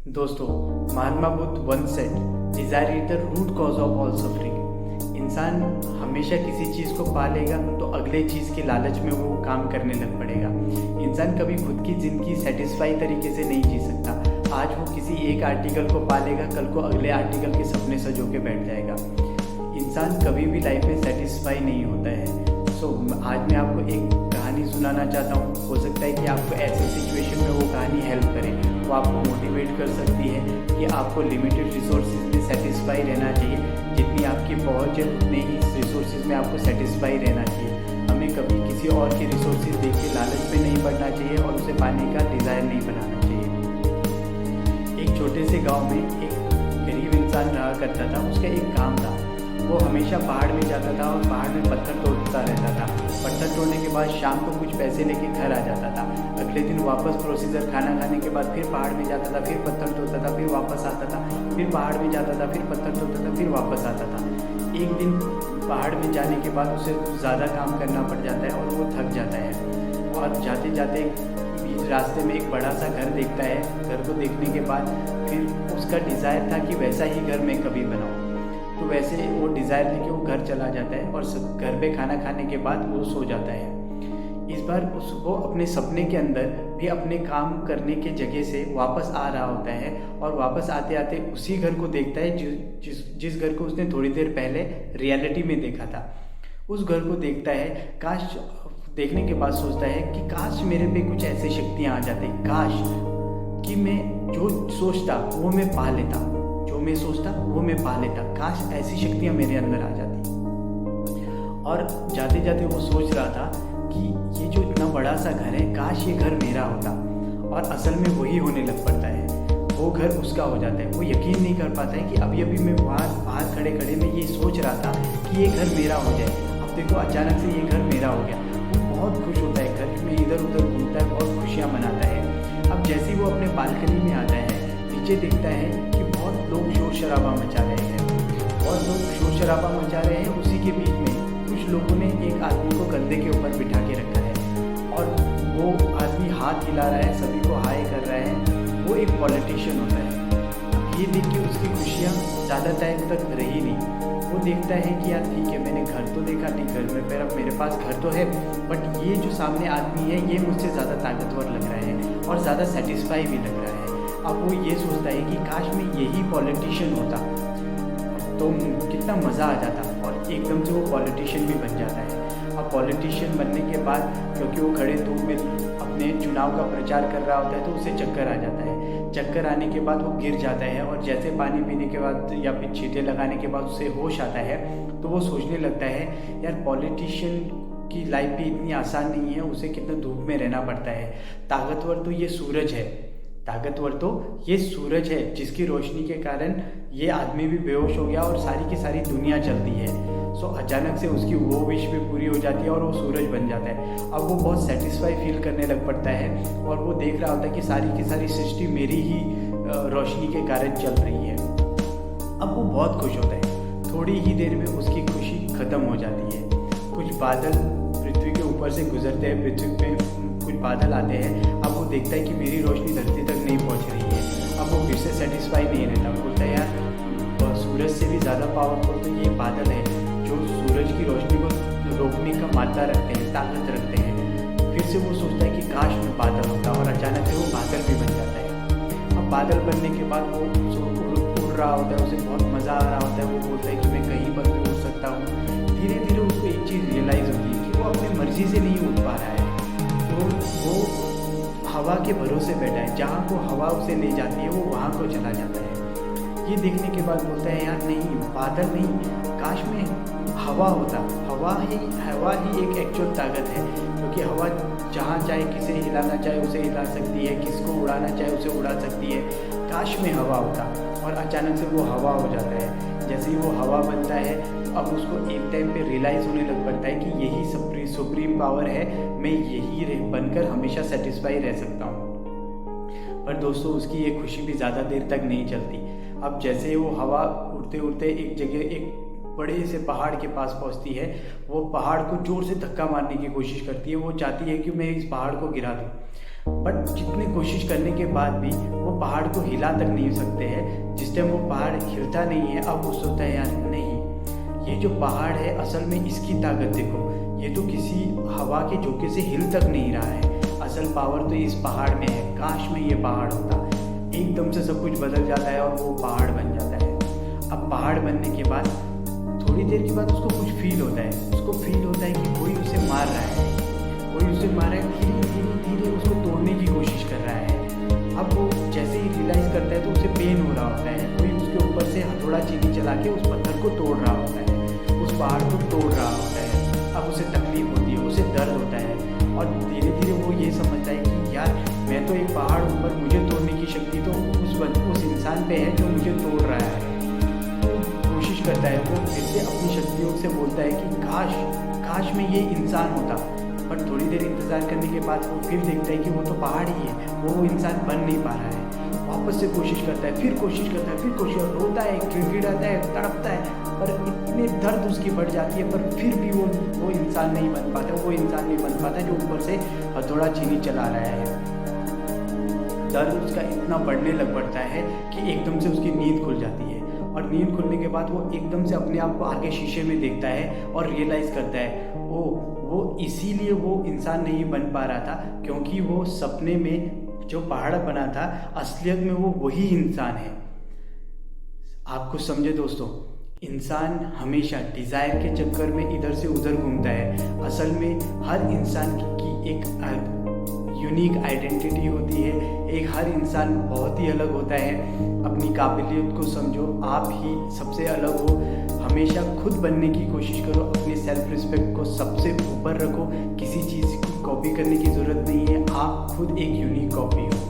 दोस्तों, Mahatma Buddha once said, desire is the root cause of all suffering. इंसान हमेशा किसी चीज़ को पा लेगा तो अगले चीज़ के लालच में वो काम करने लग पड़ेगा। इंसान कभी खुद की ज़िंदगी सेटिस्फाई तरीके से नहीं जी सकता। आज वो किसी एक आर्टिकल को पा लेगा, कल को अगले आर्टिकल के सपने सजो के बैठ जाएगा। इंसान कभी भी लाइफ में सेटिस्फाई नहीं होता है। आज मैं आपको एक कहानी सुनाना चाहता हूँ। हो सकता है कि आपको ऐसे सिचुएशन में वो कहानी हेल्प करे, वो आपको मोटिवेट कर सकती है कि आपको लिमिटेड रिसोर्सेज में सेटिस्फाई रहना चाहिए। जितनी आपकी पहुँच है उतने ही रिसोर्सेज में आपको सेटिस्फाई रहना चाहिए। हमें कभी किसी और के रिसोर्सेज देख के लालच में नहीं पड़ना चाहिए और उसे पाने का डिज़ायर नहीं बनाना चाहिए। एक छोटे से गाँव में एक गरीब इंसान रहा करता था। उसका एक काम था, वो हमेशा पहाड़ में जाता था और पहाड़ में पत्थर तोड़ता रहता था। पत्थर तोड़ने के बाद शाम को कुछ पैसे लेके घर आ जाता था। अगले दिन वापस प्रोसीजर, खाना खाने के बाद फिर पहाड़ में जाता था, फिर पत्थर तोड़ता था, फिर वापस आता था, फिर पहाड़ में जाता था, फिर पत्थर तोड़ता था, फिर वापस आता था। एक दिन पहाड़ में जाने के बाद उसे ज़्यादा काम करना पड़ जाता है और वो थक जाता है। और जाते जाते बीच रास्ते में एक बड़ा सा घर देखता है। घर को देखने के बाद फिर उसका डिज़ायर था कि वैसा ही घर मैं कभी बनाऊँ। तो वैसे वो डिज़ायर लेके वो घर चला जाता है और घर पे खाना खाने के बाद वो सो जाता है। इस बार वो अपने सपने के अंदर भी अपने काम करने के जगह से वापस आ रहा होता है और वापस आते आते उसी घर को देखता है जिस घर को उसने थोड़ी देर पहले रियलिटी में देखा था। उस घर को देखता है। काश देखने के बाद सोचता है कि काश मेरे पे कुछ ऐसी शक्तियाँ आ जाती, काश कि मैं जो सोचता वो मैं पा लेता, जो मैं सोचता वो मैं पा लेता, काश ऐसी शक्तियाँ मेरे अंदर आ जाती। और जाते जाते वो सोच रहा था कि ये जो इतना बड़ा सा घर है, काश ये घर मेरा होता। और असल में वही होने लग पड़ता है, वो घर उसका हो जाता है। वो यकीन नहीं कर पाता है कि अभी अभी मैं बाहर खड़े खड़े मैं ये सोच रहा था कि ये घर मेरा हो जाए। अब देखो अचानक से ये घर मेरा हो गया। वो बहुत खुश होता है, घर में इधर उधर घूमता है, बहुत खुशियाँ मनाता है। अब जैसे ही वो अपने बालकनी में आता है, नीचे देखता है कि बहुत लोग शोर शराबा मचा रहे हैं। बहुत लोग शोर शराबा मचा रहे हैं। उसी के बीच में कुछ लोगों ने एक आदमी को कंधे के ऊपर बिठा के रखा है और वो आदमी हाथ हिला रहा है, सभी को हाय कर रहा है। वो एक पॉलिटिशियन होता है। ये देख के उसकी खुशियाँ ज़्यादा टाइम तक रही नहीं। वो देखता है कि यार ठीक है, मैंने घर तो देखा नहीं, घर में मेरे पास घर तो है, बट ये जो सामने आदमी है ये मुझसे ज़्यादा ताकतवर लग रहा है और ज़्यादा सेटिस्फाई भी लग रहा है। अब वो ये सोचता है कि काश मैं यही पॉलिटिशियन होता तो कितना मज़ा आ जाता। और एकदम से वो पॉलिटिशियन भी बन जाता है। अब पॉलिटिशियन बनने के बाद क्योंकि वो खड़े धूप में अपने चुनाव का प्रचार कर रहा होता है तो उसे चक्कर आ जाता है। चक्कर आने के बाद वो गिर जाता है और जैसे पानी पीने के बाद या फिर छींटे लगाने के बाद उसे होश आता है तो वो सोचने लगता है यार पॉलिटिशियन की लाइफ भी इतनी आसान नहीं है, उसे कितना धूप में रहना पड़ता है। ताकतवर तो ये सूरज है, ताकतवर तो ये सूरज है जिसकी रोशनी के कारण ये आदमी भी बेहोश हो गया और सारी की सारी दुनिया चलती है। सो अचानक से उसकी वो विश भी पूरी हो जाती है और वो सूरज बन जाता है। अब वो बहुत सेटिस्फाई फील करने लग पड़ता है और वो देख रहा होता है कि सारी की सारी सृष्टि मेरी ही रोशनी के कारण चल रही है। अब वो बहुत खुश होता है। थोड़ी ही देर में उसकी खुशी खत्म हो जाती है। कुछ बादल पृथ्वी के ऊपर से गुजरते हैं, पृथ्वी पे कुछ बादल आते हैं। अब वो देखता है कि मेरी रोशनी धरती तक नहीं पहुंच रही है। अब वो फिर से सेटिस्फाई नहीं रहता। बोलता है यार सूरज से भी ज़्यादा पावरफुल तो ये बादल है जो सूरज की रोशनी को रोकने का मात्रा रखते हैं, ताकत रखते हैं। फिर से वो सोचता है कि काश मैं बादल होता और अचानक से वो बादल भी बन जाता है। अब बादल बनने के बाद वो उड़ रहा होता है, उसे बहुत मज़ा आ रहा होता है। वो बोलता है कि मैं कहीं पर भी उड़ सकता हूँ। धीरे धीरे उसको एक चीज़ रियलाइज़ होती है कि वो अपनी मर्जी से नहीं उड़ पा रहा है। तो वो हवा के भरोसे बैठा है, जहाँ को हवा उसे ले जाती है वो वहाँ को चला जाता है। ये देखने के बाद बोलता है यार नहीं, बादल नहीं, काश में हवा होता। हवा ही एक एक्चुअल ताकत है, क्योंकि हवा जहाँ चाहे किसे हिलाना चाहे उसे हिला सकती है, किसको उड़ाना चाहे उसे उड़ा सकती है। काश में हवा होता। और अचानक से वो हवा हो जाता है। जैसे ही वो हवा बनता है तो अब उसको एक टाइम पे रियलाइज़ होने लग पड़ता है कि यही सुप्रीम पावर है, मैं यही बनकर हमेशा सेटिस्फाई रह सकता हूँ। पर दोस्तों उसकी ये खुशी भी ज़्यादा देर तक नहीं चलती। अब जैसे वो हवा उड़ते उड़ते एक जगह एक बड़े से पहाड़ के पास पहुंचती है, वो पहाड़ को जोर से धक्का मारने की कोशिश करती है। वो चाहती है कि मैं इस पहाड़ को गिरा दूँ। बट जितने कोशिश करने के बाद भी वो पहाड़ को हिला तक नहीं सकते हैं। जिस टाइम वो पहाड़ हिलता नहीं है, अब वो सोचता है यार नहीं, ये जो पहाड़ है असल में इसकी ताकत देखो, ये तो किसी हवा के झोंके से हिल तक नहीं रहा है, असल पावर तो इस पहाड़ में है, काश में ये पहाड़ होता। एकदम से सब कुछ बदल जाता है और वो पहाड़ बन जाता है। अब पहाड़ बनने के बाद थोड़ी देर के बाद उसको कुछ फील होता है, उसको फील होता है कि कोई उसे मार रहा है, कोई उसे मार रहा है, धीरे धीरे धीरे उसको तोड़ने की कोशिश कर रहा है। अब वो जैसे ही रियलाइज़ करता है तो उसे पेन हो रहा होता है, कोई उसके ऊपर से हथौड़ा चीनी चला के उस पत्थर को तोड़ रहा होता है, उस पहाड़ को तोड़ रहा होता है। अब उसे तकलीफ होती है, उसे दर्द होता है और धीरे धीरे वो ये समझता है कि यार मैं तो एक पहाड़ हूँ पर मुझे तोड़ने की शक्ति तो उस इंसान पे है जो मुझे तोड़ रहा है। कोशिश करता है, वो फिर से अपनी शक्तियों से बोलता है कि काश मैं ये इंसान होता। पर थोड़ी देर इंतज़ार करने के बाद वो फिर देखता है कि वो तो पहाड़ ही है, वो इंसान बन नहीं पा रहा है। वापस से कोशिश करता है, फिर कोशिश करता है, फिर कोशिश रोता है, गिड़गिड़ाता है, तड़पता है, पर इतनी दर्द उसकी बढ़ जाती है पर फिर भी वो इंसान नहीं बन पाता, वो इंसान नहीं बन पाता जो ऊपर से हथौड़ा चीनी चला रहा है। दर्द उसका इतना बढ़ने लग पड़ता है कि एकदम से उसकी नींद खुल जाती है और नींद खुलने के बाद वो एकदम से अपने आप को आगे शीशे में देखता है और रियलाइज़ करता है वो इसीलिए वो इंसान नहीं बन पा रहा था क्योंकि वो सपने में जो पहाड़ बना था असलियत में वो वही इंसान है। आप कुछ समझे दोस्तों, इंसान हमेशा डिज़ायर के चक्कर में इधर से उधर घूमता है। असल में हर इंसान की एक यूनिक आइडेंटिटी होती है, एक हर इंसान बहुत ही अलग होता है। अपनी काबिलियत को समझो, आप ही सबसे अलग हो। हमेशा खुद बनने की कोशिश करो, अपने सेल्फ रिस्पेक्ट को सबसे ऊपर रखो। किसी चीज़ की कॉपी करने की ज़रूरत नहीं है, आप खुद एक यूनिक कॉपी हो।